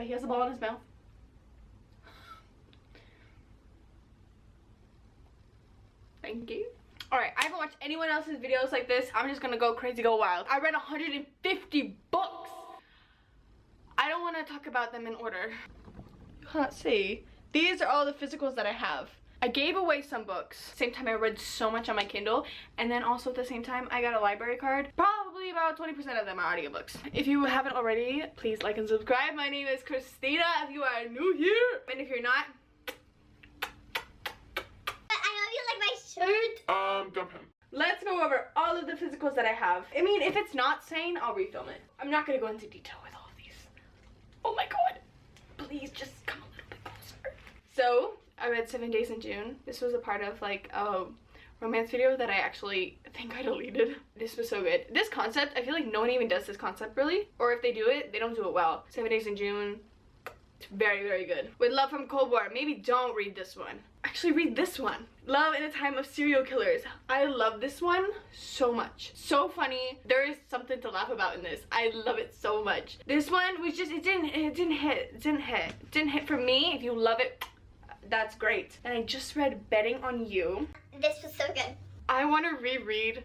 bet he has a ball in his mouth. Thank you. Alright, I haven't watched anyone else's videos like this. I'm just gonna go crazy, go wild. I read 150 books. I don't want to talk about them in order. You can't see. These are all the physicals that I have. I gave away some books. Same time I read so much on my Kindle. And then also at the same time I got a library card. Probably about 20% of them are audiobooks. If you haven't already, please like and subscribe. My name is Christina if you are new here. And if you're not, Shirt. Dump him. Let's go over all of the physicals that I have. I mean, if it's not sane, I'll refilm it. I'm not gonna go into detail with all of these. Oh my god. Please just come a little bit closer. So, I read 7 Days in June. This was a part of like a romance video that I actually think I deleted. This was so good. This concept, I feel like no one even does this concept really. Or if they do it, they don't do it well. 7 Days in June. It's very, very good. With Love from Cold War. Maybe don't read this one. Actually read this one. Love in a Time of Serial Killers. I love this one so much. So funny. There is something to laugh about in this. I love it so much. This one was just, it didn't hit for me. If you love it, that's great. And I just read Betting on You. This was so good. I want to reread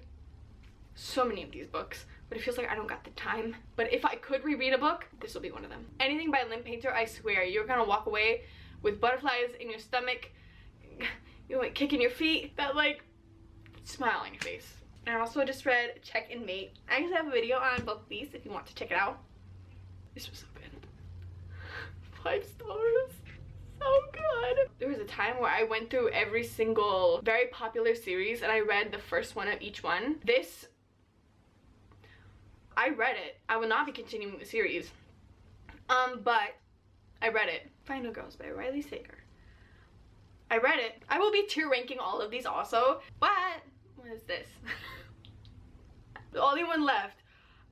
so many of these books, but it feels like I don't got the time. But if I could reread a book, this will be one of them. Anything by Lynn Painter, I swear, you're gonna walk away with butterflies in your stomach, you like kicking your feet, that like smile on your face. And I also just read Check and Mate. I actually have a video on both of these if you want to check it out. This was so good. 5 stars. So good. There was a time where I went through every single very popular series and I read the first one of each one. This, I read it. I will not be continuing the series. But I read it. Final Girls by Riley Sager. I read it. I will be tier ranking all of these also. But what is this? The only one left.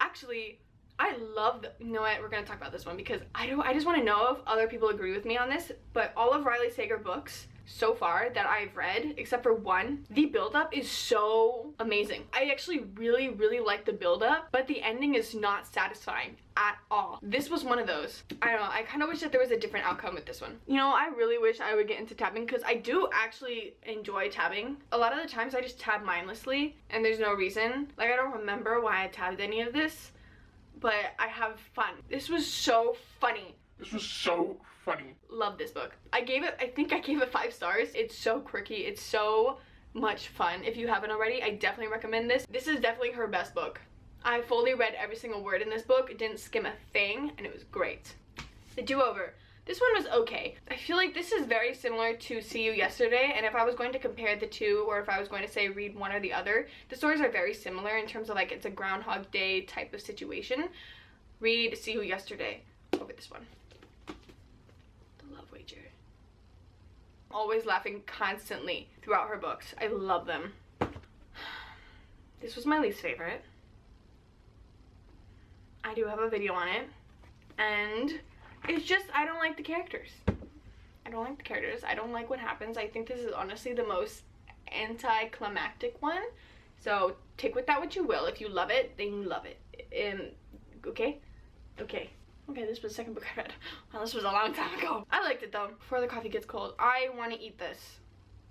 Actually, I love the, you know what, we're gonna talk about this one because I just want to know if other people agree with me on this, but all of Riley Sager books so far that I've read, except for one, the build-up is so amazing. I actually really like the build-up, but the ending is not satisfying at all. This was one of those. I don't know, I kind of wish that there was a different outcome with this one. You know, I really wish I would get into tabbing because I do actually enjoy tabbing. A lot of the times I just tab mindlessly and there's no reason. Like, I don't remember why I tabbed any of this, but I have fun. This was so funny. This was so funny. Love this book. I think I gave it 5 stars. It's so quirky. It's so much fun. If you haven't already, I definitely recommend this. This is definitely her best book. I fully read every single word in this book. It didn't skim a thing, and it was great. The Do-Over. This one was okay. I feel like this is very similar to See You Yesterday, and if I was going to compare the two, or if I was going to say read one or the other, the stories are very similar in terms of like it's a Groundhog Day type of situation. Read See You Yesterday over this one. The Love Wager. Always laughing constantly throughout her books. I love them. This was my least favorite. I do have a video on it, and it's just, I don't like the characters. I don't like the characters. I don't like what happens. I think this is honestly the most anticlimactic one. So take with that what you will. If you love it, then you love it. Okay? Okay. Okay, this was the second book I read. Well, this was a long time ago. I liked it though. Before the coffee gets cold, I want to eat this.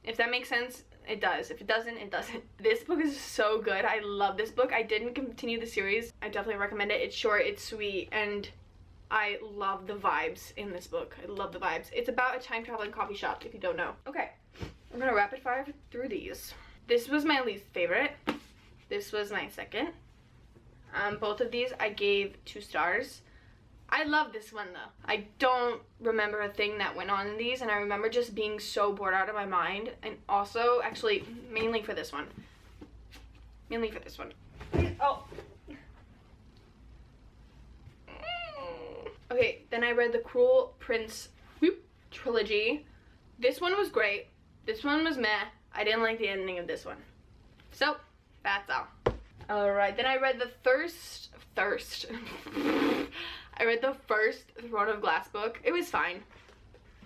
If that makes sense, it does. If it doesn't, it doesn't. This book is so good. I love this book. I didn't continue the series. I definitely recommend it. It's short, it's sweet, and I love the vibes in this book. I love the vibes. It's about a time traveling coffee shop, if you don't know. Okay, I'm gonna rapid fire through these. This was my least favorite. This was my second. Both of these I gave 2 stars. I love this one though. I don't remember a thing that went on in these, and I remember just being so bored out of my mind. And also, actually, mainly for this one. Mainly for this one. Oh. Okay, then I read the Cruel Prince trilogy. This one was great. This one was meh. I didn't like the ending of this one. So, that's all. Alright, then I read the I read the first Throne of Glass book. It was fine.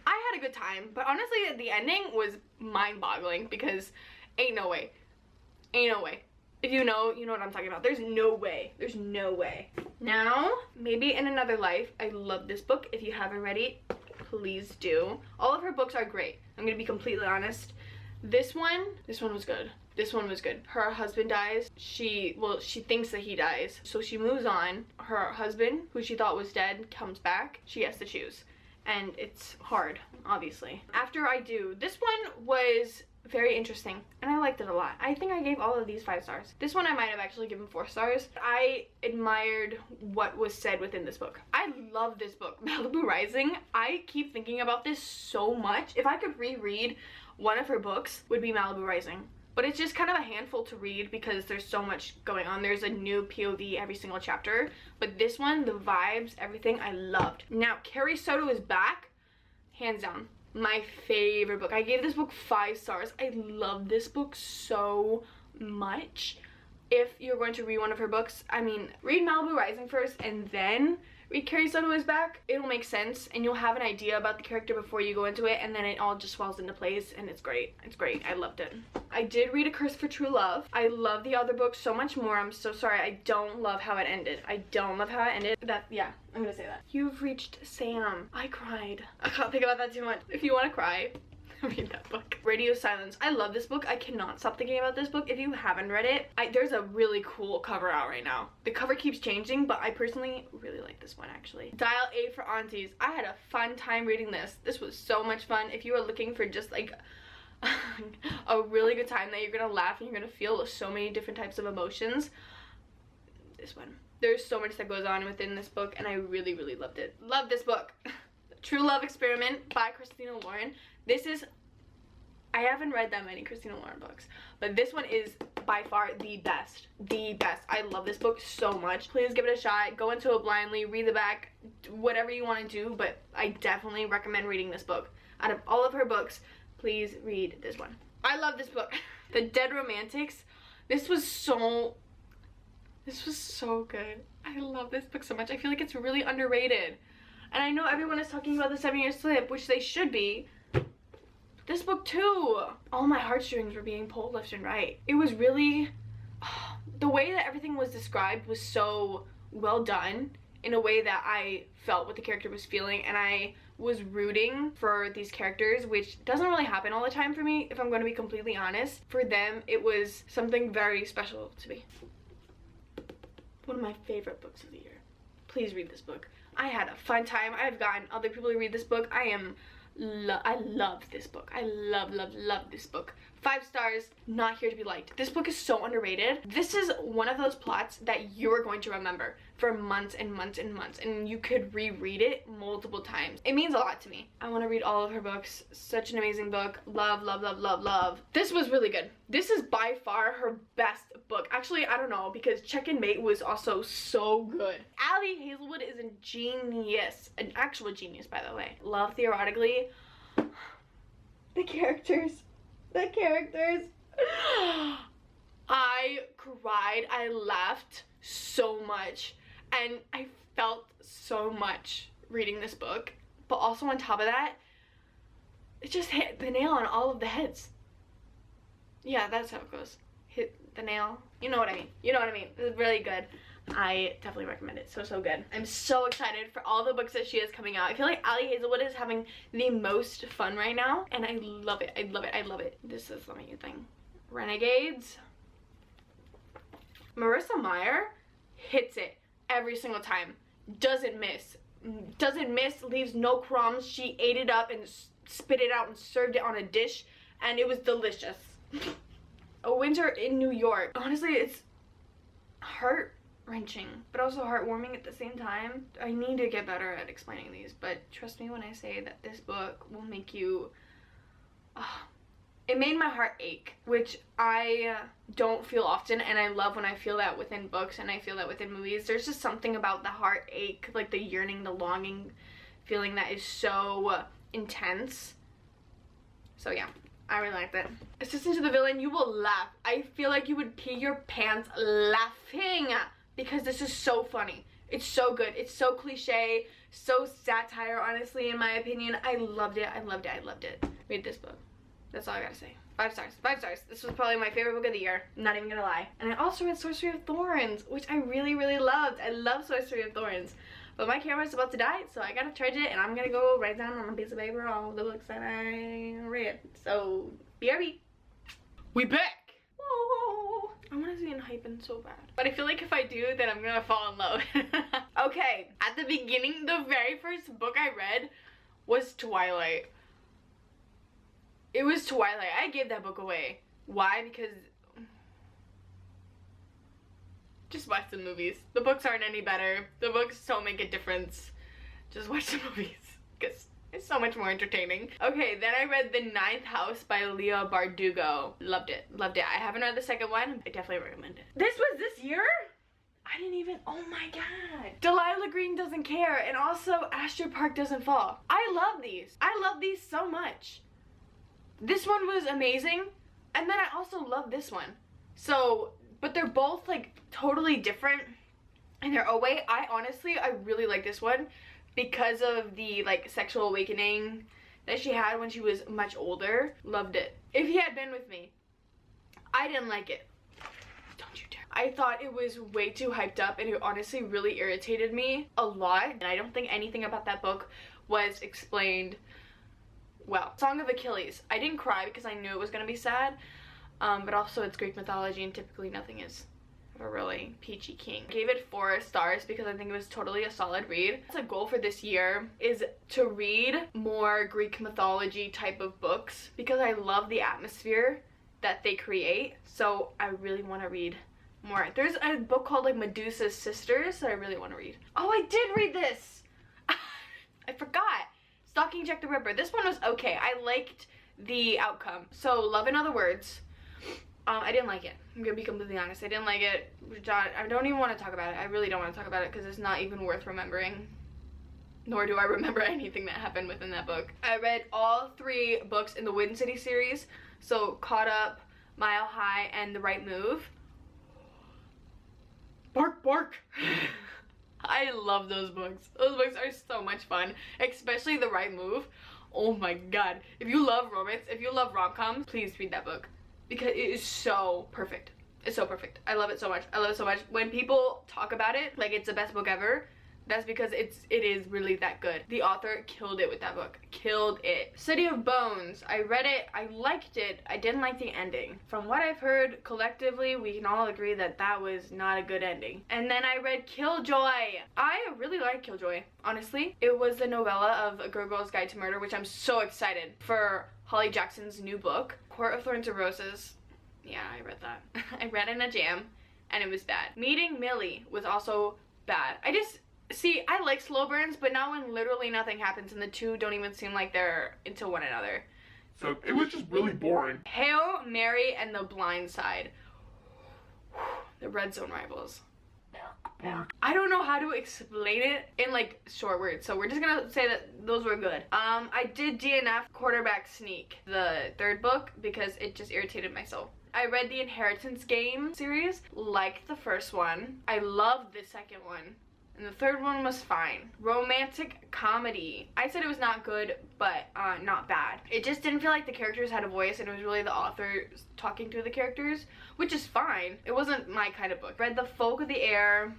I had a good time, but honestly, the ending was mind-boggling because ain't no way. Ain't no way. If you know, you know what I'm talking about. There's no way. There's no way. Now, Maybe in Another Life. I love this book. If you haven't read it, please do. All of her books are great. I'm gonna be completely honest. This one was good. This one was good. Her husband dies. She thinks that he dies. So she moves on. Her husband, who she thought was dead, comes back. She has to choose. And it's hard, obviously. After I Do, this one was very interesting and I liked it a lot. I think I gave all of these 5 stars. This one I might have actually given 4 stars. I admired what was said within this book. I love this book, Malibu Rising. I keep thinking about this so much. If I could reread one of her books, would be Malibu Rising. But it's just kind of a handful to read because there's so much going on. There's a new POV every single chapter. But this one, the vibes, everything, I loved. Now, Carrie Soto is back, hands down. My favorite book. I gave this book 5 stars. I love this book so much. If you're going to read one of her books, I mean, read Malibu Rising first and then read Carrie Soto is Back. It'll make sense and you'll have an idea about the character before you go into it, and then it all just falls into place and it's great. It's great. I loved it. I did read A Curse for True Love. I love the other book so much more. I'm so sorry. I don't love how it ended. I don't love how it ended. Yeah, I'm gonna say that. You've Reached Sam. I cried. I can't think about that too much. If you want to cry, read that book. Radio Silence. I love this book. I cannot stop thinking about this book. If you haven't read it, there's a really cool cover out right now. The cover keeps changing, but I personally really like this one actually. Dial A for Aunties. I had a fun time reading this. This was so much fun. If you are looking for just like a really good time that you're gonna laugh and you're gonna feel so many different types of emotions, this one. There's so much that goes on within this book and I really, really loved it. Love this book. True Love Experiment by Christina Lauren. This is, I haven't read that many Christina Lauren books, but this one is by far the best. The best. I love this book so much. Please give it a shot. Go into it blindly, read the back, whatever you want to do, but I definitely recommend reading this book. Out of all of her books, please read this one. I love this book. The Dead Romantics. This was so good. I love this book so much. I feel like it's really underrated. And I know everyone is talking about the 7-Year Slip, which they should be. This book too. All my heartstrings were being pulled left and right. It was really, the way that everything was described was so well done in a way that I felt what the character was feeling, and I was rooting for these characters, which doesn't really happen all the time for me, if I'm going to be completely honest. For them, it was something very special to me. One of my favorite books of the year. Please read this book. I had a fun time. I've gotten other people to read this book. I love this book. I love this book. 5 stars, not here to be liked. This book is so underrated. This is one of those plots that you're going to remember for months and months and months, and you could reread it multiple times. It means a lot to me. I want to read all of her books. Such an amazing book. Love. This was really good. This is by far her best book. Actually, I don't know, because Check and Mate was also so good. Ali Hazelwood is a genius. An actual genius, by the way. Love Theoretically. The characters. I cried. I laughed so much. And I felt so much reading this book. But also on top of that, it just hit the nail on all of the heads. Yeah, that's how it goes. Hit the nail. You know what I mean. It's really good. I definitely recommend it. So good. I'm so excited for all the books that she has coming out. I feel like Ali Hazelwood is having the most fun right now, and I love it. I love it. This is the main thing. Renegades. Marissa Meyer hits it every single time. Doesn't miss, leaves no crumbs. She ate it up and spit it out and served it on a dish, and it was delicious. A Winter in New York. Honestly, it's heart-wrenching, but also heartwarming at the same time. I need to get better at explaining these, but trust me when I say that this book will make you, it made my heart ache, which I don't feel often, and I love when I feel that within books and I feel that within movies. There's just something about the heartache, like the yearning, the longing feeling that is so intense. So yeah, I really liked it. Assistant to the Villain, you will laugh. I feel like you would pee your pants laughing because this is so funny. It's so good. It's so cliche, so satire, honestly, in my opinion. I loved it. Read this book. That's all I gotta say. 5 stars. 5 stars. This was probably my favorite book of the year. Not even gonna lie. And I also read Sorcery of Thorns, which I really, really loved. I love Sorcery of Thorns. But my camera's about to die, so I gotta charge it, and I'm gonna go write down on a piece of paper all the books that I read. So, BRB. We back! Whoa! I wanna see Hypen so bad. But I feel like if I do, then I'm gonna fall in love. Okay, at the beginning, the very first book I read was Twilight. It was Twilight. I gave that book away. Why? Because just watch the movies. The books aren't any better. The books don't make a difference. Just watch the movies because it's so much more entertaining. Okay, then I read The Ninth House by Leah Bardugo. Loved it. Loved it. I haven't read the second one. I definitely recommend it. This was this year? I didn't even, oh my god. Delilah Green Doesn't Care, and also Astor Park Doesn't Fall. I love these. I love these so much. This one was amazing, and then I also love this one. So, but they're both like totally different in their own way. I really like this one because of the like sexual awakening that she had when she was much older. Loved it. If He Had Been With Me, I didn't like it. Don't you dare. I thought it was way too hyped up, and it honestly really irritated me a lot, and I don't think anything about that book was explained well. Song of Achilles. I didn't cry because I knew it was gonna be sad, but also it's Greek mythology, and typically nothing is a really peachy king. I gave it 4 stars because I think it was totally a solid read. That's a goal for this year, is to read more Greek mythology type of books because I love the atmosphere that they create. So I really want to read more. There's a book called like Medusa's Sisters that I really want to read. Oh, I did read this. I forgot. Stalking Jack the Ripper. This one was okay. I liked the outcome. So Love in Other Words. I didn't like it. I'm gonna be completely honest. I didn't like it. I don't even want to talk about it. I really don't want to talk about it because it's not even worth remembering. Nor do I remember anything that happened within that book. I read all 3 books in the Wind City series. So Caught Up, Mile High, and The Right Move. Bark, bark. I love those books. Those books are so much fun, especially The Right Move. Oh my god. If you love romance, if you love rom-coms, please read that book because it is so perfect. It's so perfect. I love it so much. I love it so much. When people talk about it like it's the best book ever, that's because it is really that good. The author killed it with that book. Killed it. City of Bones. I read it. I liked it. I didn't like the ending. From what I've heard, collectively, we can all agree that that was not a good ending. And then I read Killjoy. I really like Killjoy, honestly. It was the novella of A Good Girl's Guide to Murder, which I'm so excited for Holly Jackson's new book. Court of Thorns and Roses. Yeah, I read that. I read it in a jam, and it was bad. Meeting Millie was also bad. See, I like slow burns, but not when literally nothing happens and the two don't even seem like they're into one another. So it was just really boring. Hail Mary and The Blind Side. The Red Zone Rivals. Bark, bark. I don't know how to explain it in like short words, so we're just gonna say that those were good. I did DNF Quarterback Sneak, the 3rd book, because it just irritated my soul. I read the Inheritance Game series, liked the first one. I loved the second one. And the 3rd one was fine. Romantic comedy. I said it was not good, but not bad. It just didn't feel like the characters had a voice, and it was really the author talking to the characters, which is fine. It wasn't my kind of book. Read The Folk of the Air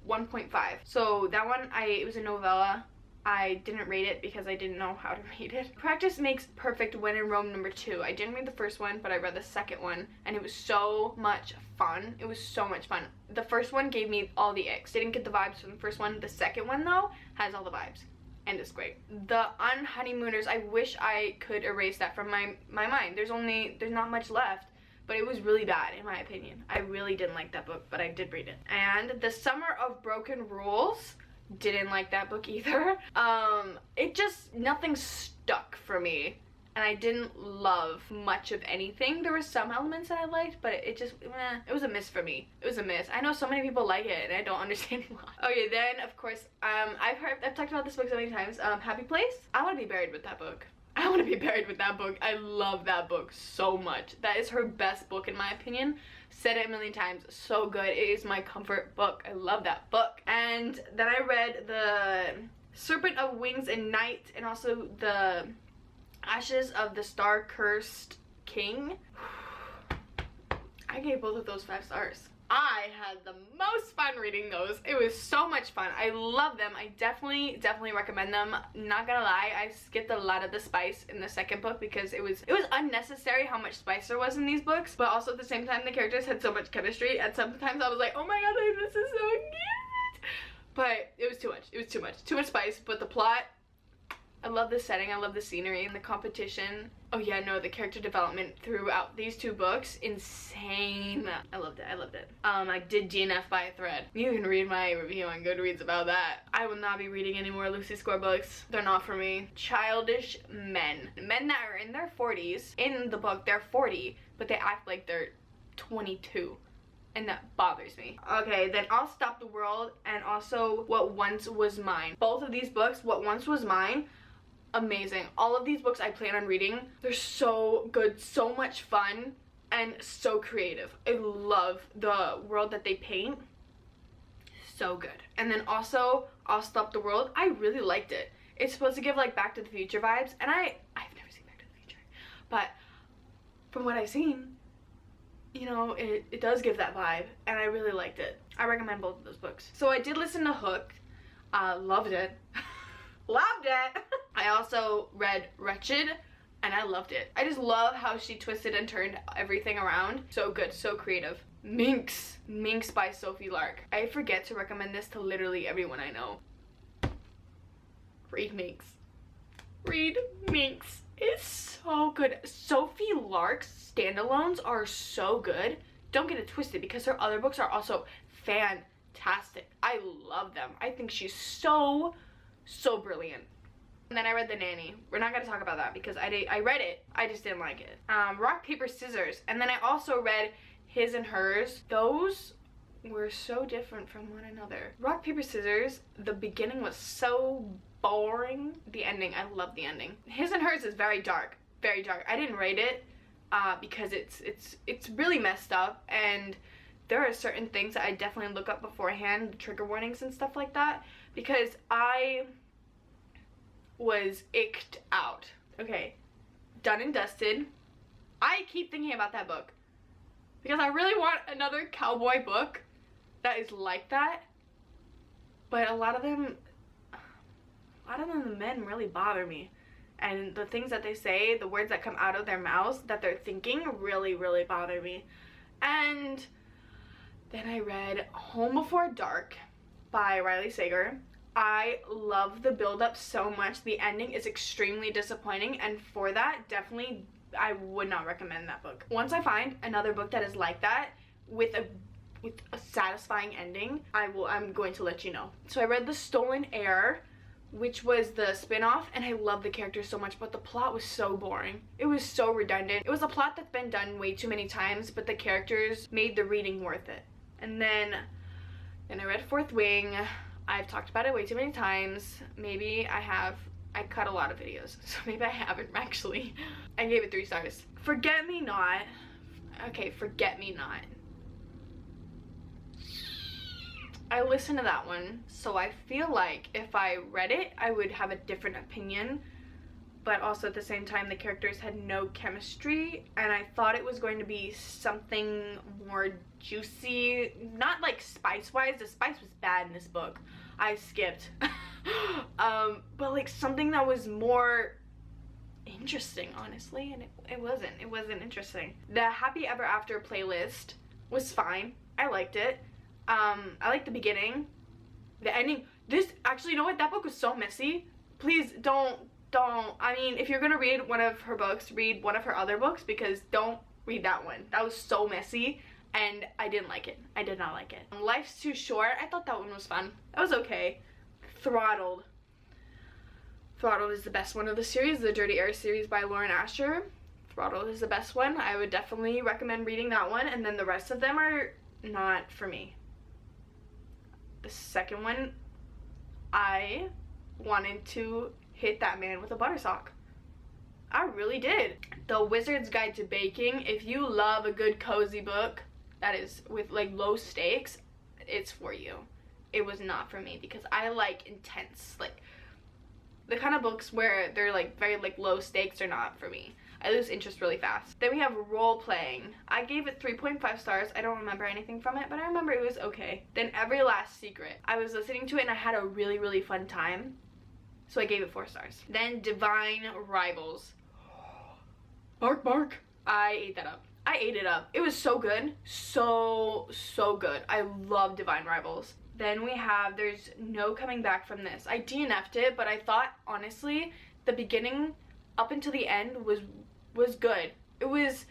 1.5. So that one, it was a novella. I didn't rate it because I didn't know how to read it. Practice Makes Perfect When in Rome #2. I didn't read the first one, but I read the second one, and it was so much fun. It was so much fun. The first one gave me all the icks. Didn't get the vibes from the first one. The second one, though, has all the vibes, and it's great. The Unhoneymooners. I wish I could erase that from my mind. There's not much left, but it was really bad in my opinion. I really didn't like that book, but I did read it. And The Summer of Broken Rules. Didn't like that book either. It just, nothing stuck for me, and I didn't love much of anything. There were some elements that I liked, but it just, it was a miss for me. It was a miss. I know so many people like it, and I don't understand why. Okay, then, of course, I've talked about this book so many times. Happy Place. I want to be buried with that book. I want to be buried with that book. I love that book so much. That is her best book in my opinion. Said it a million times. So good. It is my comfort book. I love that book. And then I read The Serpent of Wings and Night, and also The Ashes of the Star-Cursed King. I gave both of those 5 stars. I had the most fun reading those. It was so much fun. I love them. I definitely recommend them. Not gonna lie, I skipped a lot of the spice in the second book because it was unnecessary how much spice there was in these books, but also at the same time the characters had so much chemistry, and sometimes I was like, oh my god, this is so cute. But it was too much. It was too much. Too much spice, but the plot, I love the setting, I love the scenery and the competition. Oh yeah, no, the character development throughout these 2 books, insane. I loved it, I loved it. I did DNF by a thread. You can read my review on Goodreads about that. I will not be reading any more Lucy Score books. They're not for me. Childish men. Men that are in their 40s. In the book, they're 40, but they act like they're 22. And that bothers me. Okay, then I'll Stop the World and also What Once Was Mine. Both of these books, What Once Was Mine, amazing. All of these books I plan on reading. They're so good, so much fun, and so creative. I love the world that they paint. So good. And then also I'll Stop the World. I really liked it. It's supposed to give like Back to the Future vibes, and I've never seen Back to the Future, but from what I've seen, you know, it does give that vibe, and I really liked it. I recommend both of those books. So I did listen to Hook. Loved it. Loved it. I also read Wretched, and I loved it. I just love how she twisted and turned everything around. So good, so creative. Minx by Sophie Lark. I forget to recommend this to literally everyone I know. Read Minx. Read Minx. It's so good. Sophie Lark's standalones are so good. Don't get it twisted, because her other books are also fantastic. I love them. I think she's so brilliant. And then I read The Nanny. We're not going to talk about that because I read it. I just didn't like it. Rock, Paper, Scissors. And then I also read His and Hers. Those were so different from one another. Rock, Paper, Scissors, the beginning was so boring. The ending, I love the ending. His and Hers is very dark. Very dark. I didn't rate it because it's really messed up, and there are certain things that I definitely look up beforehand, trigger warnings and stuff like that, because I was icked out. Okay, Done and Dusted. I keep thinking about that book because I really want another cowboy book that is like that, but a lot of them, the men really bother me, and the things that they say, the words that come out of their mouths that they're thinking really bother me. And then I read Home Before Dark by Riley Sager. I love the build-up so much. The ending is extremely disappointing, and for that, definitely I would not recommend that book. Once I find another book that is like that with a satisfying ending, I'm going to let you know. So I read The Stolen Heir, which was the spin-off, and I love the characters so much, but the plot was so boring. It was so redundant. It was a plot that's been done way too many times, but the characters made the reading worth it. And then I read Fourth Wing. I've talked about it way too many times. Maybe I cut a lot of videos, so maybe I haven't actually. I gave it 3 stars. Forget Me Not. Okay, Forget Me Not. I listened to that one, so I feel like if I read it, I would have a different opinion, but also at the same time, the characters had no chemistry, and I thought it was going to be something more juicy, not like spice-wise. The spice was bad in this book. I skipped. But like something that was more interesting, honestly, and it wasn't interesting. The Happy Ever After playlist was fine. I liked it. I liked the beginning. The ending, actually, you know what? That book was so messy. Please don't, I mean, if you're gonna read one of her books, read one of her other books, because don't read that one. That was so messy, and I didn't like it. I did not like it. Life's Too Short, I thought that one was fun. That was okay. Throttled is the best one of the series, the Dirty Air series by Lauren Asher. Throttled is the best one. I would definitely recommend reading that one, and then the rest of them are not for me. The second one, I wanted to hit that man with a butter sock. I really did. The Wizard's Guide to Baking. If you love a good cozy book that is with like low stakes, it's for you. It was not for me because I like intense, like the kind of books where they're like very like low stakes are not for me. I lose interest really fast. Then we have role playing. I gave it 3.5 stars. I don't remember anything from it, but I remember it was okay. Then Every Last Secret. I was listening to it and I had a really, really fun time. So I gave it 4 stars. Then Divine Rivals. Bark, bark. I ate that up. I ate it up. It was so good. So good. I love Divine Rivals. Then we have There's No Coming Back From This. I DNF'd it, but I thought, honestly, the beginning up until the end was good. It was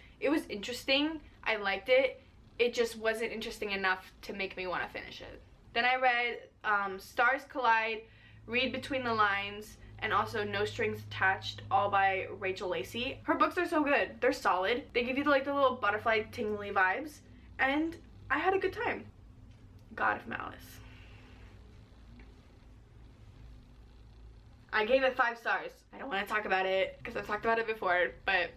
interesting. I liked it. It just wasn't interesting enough to make me want to finish it. Then I read Stars Collide, Read Between the Lines, and also No Strings Attached, all by Rachel Lacey. Her books are so good. They're solid. They give you the little butterfly tingly vibes, and I had a good time. God of Malice. I gave it 5 stars. I don't want to talk about it because I've talked about it before, but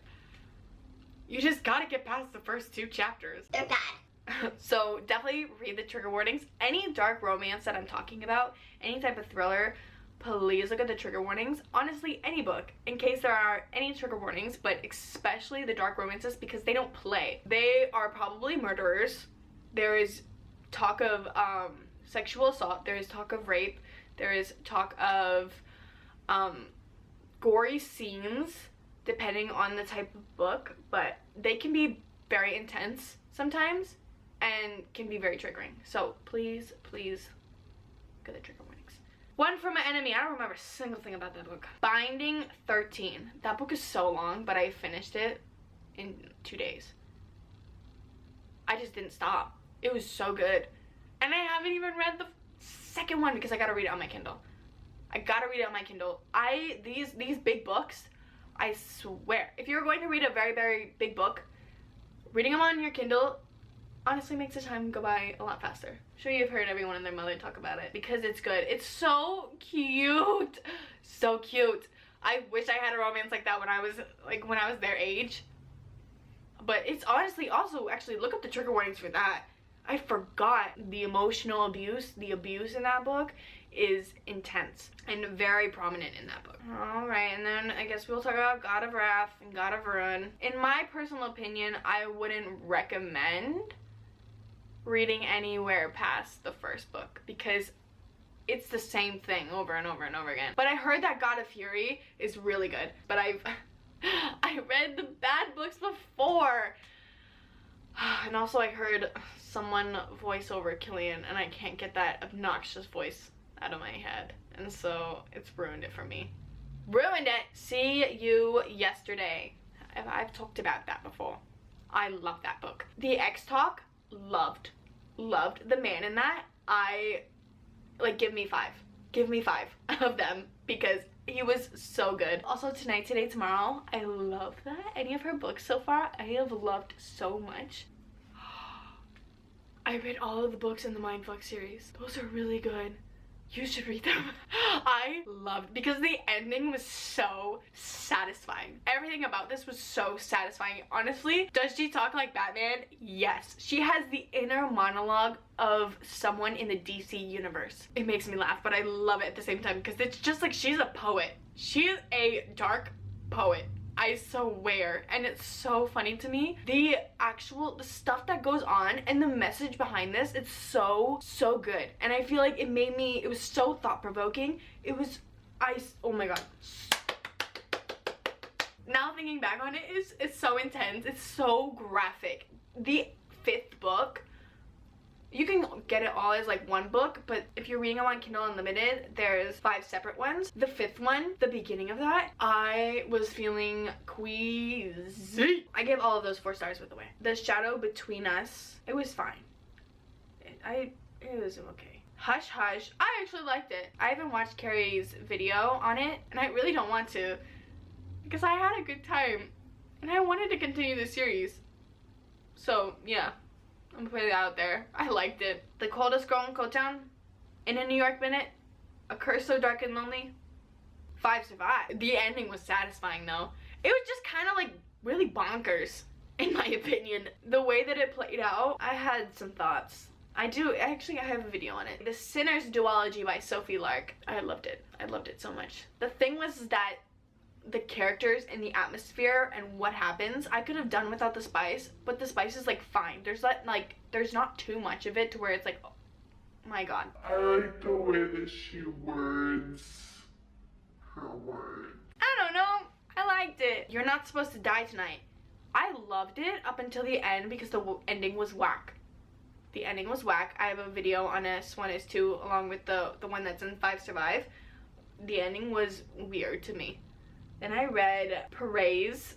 you just gotta get past the first 2 chapters. They're bad. So definitely read the trigger warnings. Any dark romance that I'm talking about, any type of thriller, please look at the trigger warnings. Honestly, any book, in case there are any trigger warnings, but especially the dark romances, because they don't play. They are probably murderers. There is talk of sexual assault. There is talk of rape. There is talk of gory scenes, depending on the type of book, but they can be very intense sometimes and can be very triggering. So please get the trigger warnings. One from an Enemy. I don't remember a single thing about that book. Binding 13. That book is so long, but I finished it in 2 days. I just didn't stop. It was so good. And I haven't even read the second one because I gotta read it on my Kindle. I gotta read it on my Kindle. These big books, I swear, if you're going to read a very, very big book, reading them on your Kindle honestly makes the time go by a lot faster. I'm sure you've heard everyone and their mother talk about it because it's good. It's so cute. So cute. I wish I had a romance like that when I was their age. But it's honestly also, actually, look up the trigger warnings for that. I forgot the emotional abuse. The abuse in that book is intense and very prominent in that book. Alright, and then I guess we'll talk about God of Wrath and God of Ruin. In my personal opinion, I wouldn't recommend reading anywhere past the first book because it's the same thing over and over and over again. But I heard that God of Fury is really good, but I read the bad books before. And also I heard someone voice over Killian and I can't get that obnoxious voice out of my head. And so it's ruined it for me. Ruined it! See You Yesterday. I've talked about that before. I love that book. The X-Talk, loved the man in that. Give me 5. Give me 5 of them because he was so good. Also Tonight, Today, Tomorrow. I love that. Any of her books so far, I have loved so much. I read all of the books in the Mindfuck series. Those are really good. You should read them. I loved, because the ending was so satisfying. Everything about this was so satisfying. Honestly, does she talk like Batman? Yes. She has the inner monologue of someone in the DC universe. It makes me laugh, but I love it at the same time because it's just like she's a poet. She is a dark poet. I swear, and it's so funny to me. The stuff that goes on and the message behind this, it's so good. And I feel like it was so thought-provoking. Oh my god. Now thinking back on it, it's so intense. It's so graphic. The 5th book, you can get it all as like one book, but if you're reading them on Kindle Unlimited, there's 5 separate ones. The 5th one, the beginning of that, I was feeling queasy. I gave all of those 4 stars, by the way. The Shadow Between Us, it was fine. It was okay. Hush Hush, I actually liked it. I haven't watched Carrie's video on it, and I really don't want to, because I had a good time, and I wanted to continue the series. So, yeah. I'm gonna put it out there. I liked it. The Coldest Girl in Cotown, In a New York Minute, A Curse So Dark and Lonely, 5 survived. The ending was satisfying though. It was just kind of like really bonkers, in my opinion. The way that it played out, I had some thoughts. I have a video on it. The Sinner's Duology by Sophie Lark. I loved it. I loved it so much. The thing was that the characters and the atmosphere and what happens, I could have done without the spice, but the spice is like fine. There's not too much of it to where it's like, oh my god. I like the way that she words her words. I don't know, I liked it. You're not supposed to die tonight. I loved it up until the end because the ending was whack. The ending was whack. I have a video on S1, S2 along with the one that's in 5 Survive. The ending was weird to me. Then I read Perez,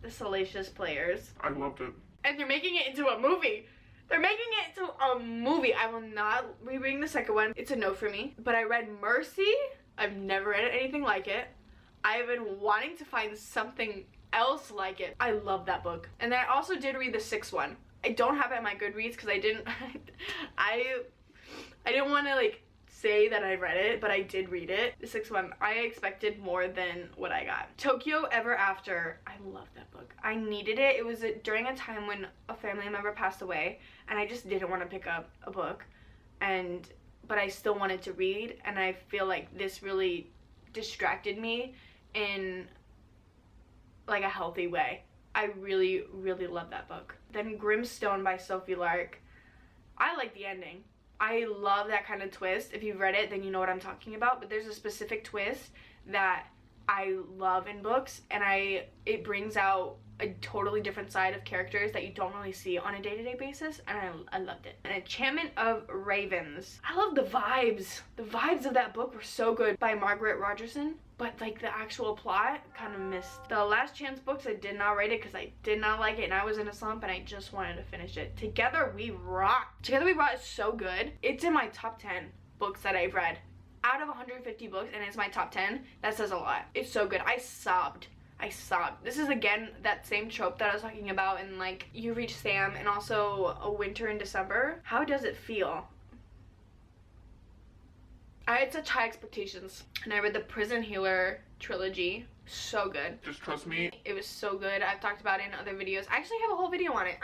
The Salacious Players. I loved it. And they're making it into a movie. They're making it into a movie. I will not rereading the second one. It's a no for me. But I read Mercy. I've never read anything like it. I've been wanting to find something else like it. I love that book. And then I also did read the 6th one. I don't have it in my Goodreads because I didn't want to like say that I read it, but I did read it. The 6th one, I expected more than what I got. Tokyo Ever After. I love that book. I needed it. It was during a time when a family member passed away, and I just didn't want to pick up a book, but I still wanted to read, and I feel like this really distracted me in like a healthy way. I really, really love that book. Then Grimstone by Sophie Lark. I like the ending. I love that kind of twist. If you've read it, then you know what I'm talking about. But there's a specific twist that I love in books, and it brings out a totally different side of characters that you don't really see on a day-to-day basis, and I loved it. An Enchantment of Ravens. I love the vibes. The vibes of that book were so good, by Margaret Rogerson, but like the actual plot kind of missed. The Last Chance books, I did not rate it because I did not like it, and I was in a slump, and I just wanted to finish it. Together We Rock. Together We Rock is so good. It's in my top 10 books that I've read. Out of 150 books, and it's my top 10, that says a lot. It's so good. I sobbed. This is again that same trope that I was talking about in like You Reach Sam and also A Winter in December. How does it feel? I had such high expectations, and I read the Prison Healer trilogy. So good. Just trust me. It was so good. I've talked about it in other videos. I actually have a whole video on it.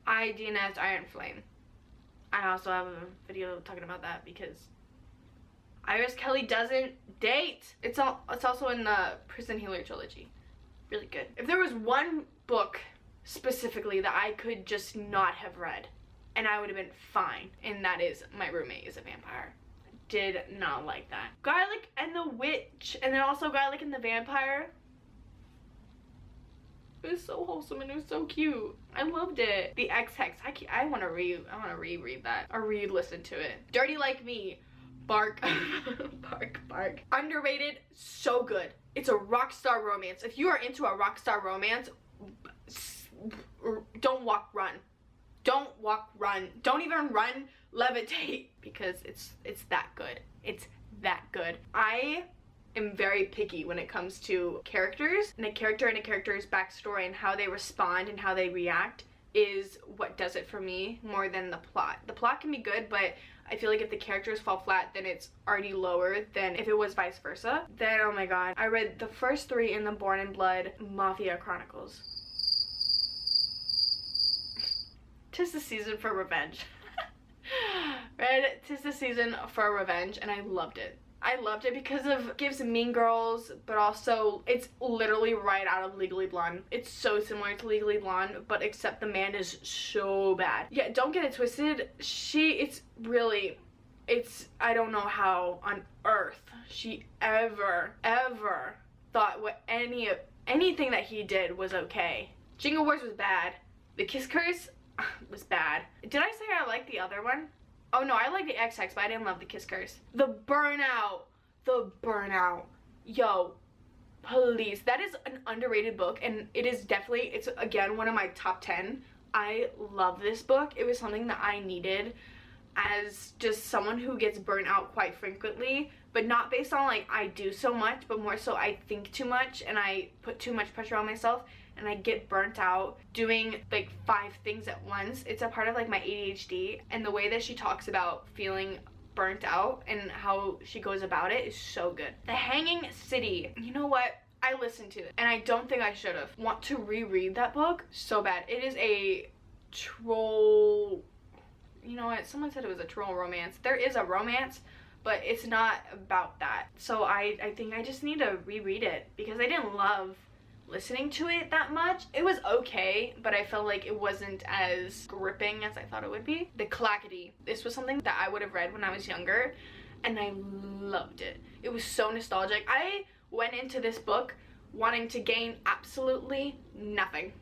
I DNF'd Iron Flame. I also have a video talking about that because Iris Kelly doesn't date. It's also in the Prison Healer trilogy. Really good. If there was one book specifically that I could just not have read, and I would have been fine, and that is My Roommate is a Vampire. Did not like that. Garlic and the Witch, and then also Garlic and the Vampire. It was so wholesome and it was so cute. I loved it. The X-Hex. I want to reread that or re-listen to it. Dirty Like Me. Bark. Bark. Underrated. So good. It's a rock star romance. If you are into a rock star romance, don't walk, run. Don't walk, run. Don't even run, levitate, because it's that good. It's that good. I am very picky when it comes to characters, and a character's backstory and how they respond and how they react is what does it for me more than the plot. The plot can be good, but I feel like if the characters fall flat, then it's already lower than if it was vice versa. Then, oh my god, I read the first 3 in the Born in Blood Mafia Chronicles. 'Tis the season for revenge. Read 'Tis the Season for Revenge, and I loved it. I loved it because of gives Mean Girls, but also it's literally right out of Legally Blonde. It's so similar to Legally Blonde, but except the man is so bad. Yeah, don't get it twisted. I don't know how on earth she ever thought anything that he did was okay. Jingle Wars was bad. The Kiss Curse was bad. Did I say I liked the other one? Oh no, I like the XX, but I didn't love the Kiss Curse. The Burnout. Yo, please. That is an underrated book, and it's again one of my top 10. I love this book. It was something that I needed as just someone who gets burnt out quite frequently, but not based on like I do so much, but more so I think too much and I put too much pressure on myself and I get burnt out doing like 5 things at once. It's a part of like my ADHD, and the way that she talks about feeling burnt out and how she goes about it is so good. The Hanging City. You know what? I listened to it and I don't think I should have. Want to reread that book so bad. It is a troll, you know what, someone said it was a troll romance. There is a romance, but it's not about that. So I think I just need to reread it because I didn't love listening to it that much. It was okay, but I felt like it wasn't as gripping as I thought it would be. The Clackety. This was something that I would have read when I was younger, and I loved it. It was so nostalgic. I went into this book wanting to gain absolutely nothing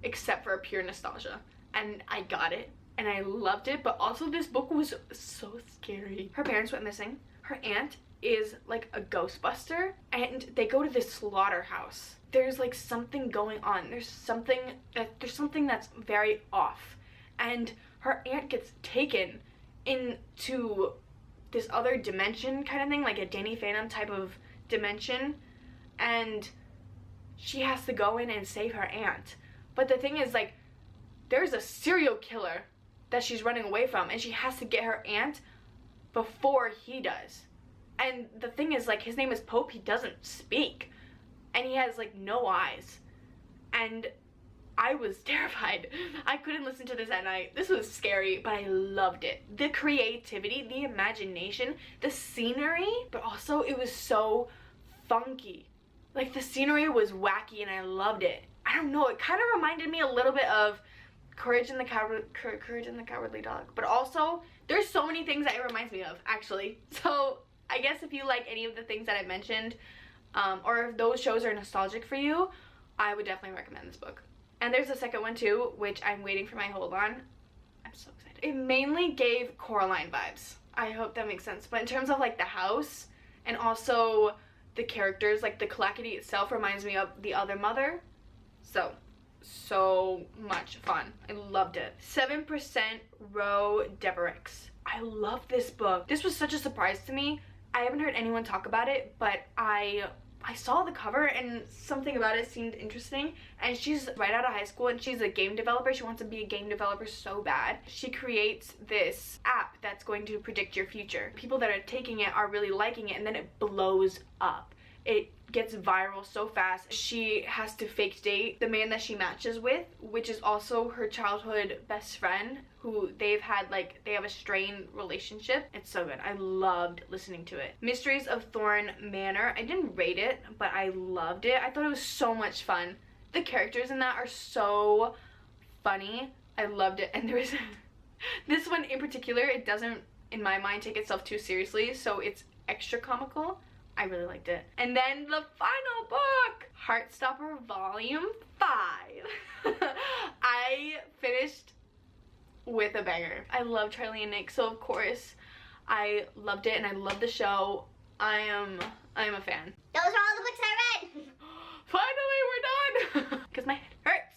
except for pure nostalgia, and I got it, and I loved it. But also this book was so scary. Her parents went missing. Her aunt is like a ghostbuster, and they go to this slaughterhouse. There's like something going on. There's something that's very off, and her aunt gets taken into this other dimension kind of thing, like a Danny Phantom type of dimension, and she has to go in and save her aunt. But the thing is, like, there's a serial killer that she's running away from, and she has to get her aunt before he does. And the thing is, like, his name is Pope. He doesn't speak, and he has like no eyes, and I was terrified. I couldn't listen to this at night. This was scary, but I loved it. The creativity, the imagination, the scenery, but also it was so funky. Like, the scenery was wacky, and I loved it. I don't know, it kind of reminded me a little bit of Courage and the Cowardly Dog, but also there's so many things that it reminds me of, actually. So I guess if you like any of the things that I mentioned, or if those shows are nostalgic for you, I would definitely recommend this book. And there's a second one too, which I'm waiting for my hold on. I'm so excited. It mainly gave Coraline vibes. I hope that makes sense. But in terms of like the house and also the characters, like the Clackety itself reminds me of The Other Mother. So much fun. I loved it. 7% Row Deverix. I love this book. This was such a surprise to me. I haven't heard anyone talk about it, but I saw the cover and something about it seemed interesting. And she's right out of high school, and she's a game developer. She wants to be a game developer so bad. She creates this app that's going to predict your future. People that are taking it are really liking it, and then it blows up. It gets viral so fast. She has to fake date the man that she matches with, which is also her childhood best friend, who they have a strained relationship. It's so good. I loved listening to it. Mysteries of Thorn Manor. I didn't rate it, but I loved it. I thought it was so much fun. The characters in that are so funny. I loved it. And there was this one in particular, it doesn't, in my mind, take itself too seriously, so it's extra comical. I really liked it. And then the final book, Heartstopper Volume 5. I finished with a banger. I love Charlie and Nick, so of course I loved it, and I love the show. I am a fan. Those are all the books I read. Finally, we're done. Because my head hurts.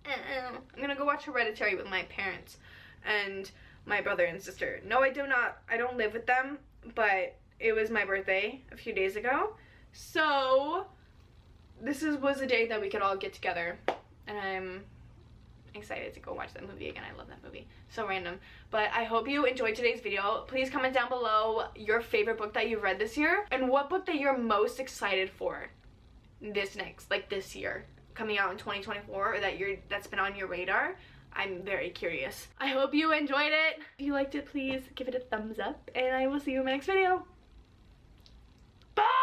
I'm gonna go watch Hereditary with my parents and my brother and sister. No, I do not. I don't live with them, but it was my birthday a few days ago, so this was a day that we could all get together, and I'm excited to go watch that movie again. I love that movie. So random. But I hope you enjoyed today's video. Please comment down below your favorite book that you've read this year, and what book that you're most excited for this year, coming out in 2024, or that's been on your radar. I'm very curious. I hope you enjoyed it. If you liked it, please give it a thumbs up, and I will see you in my next video. Bye!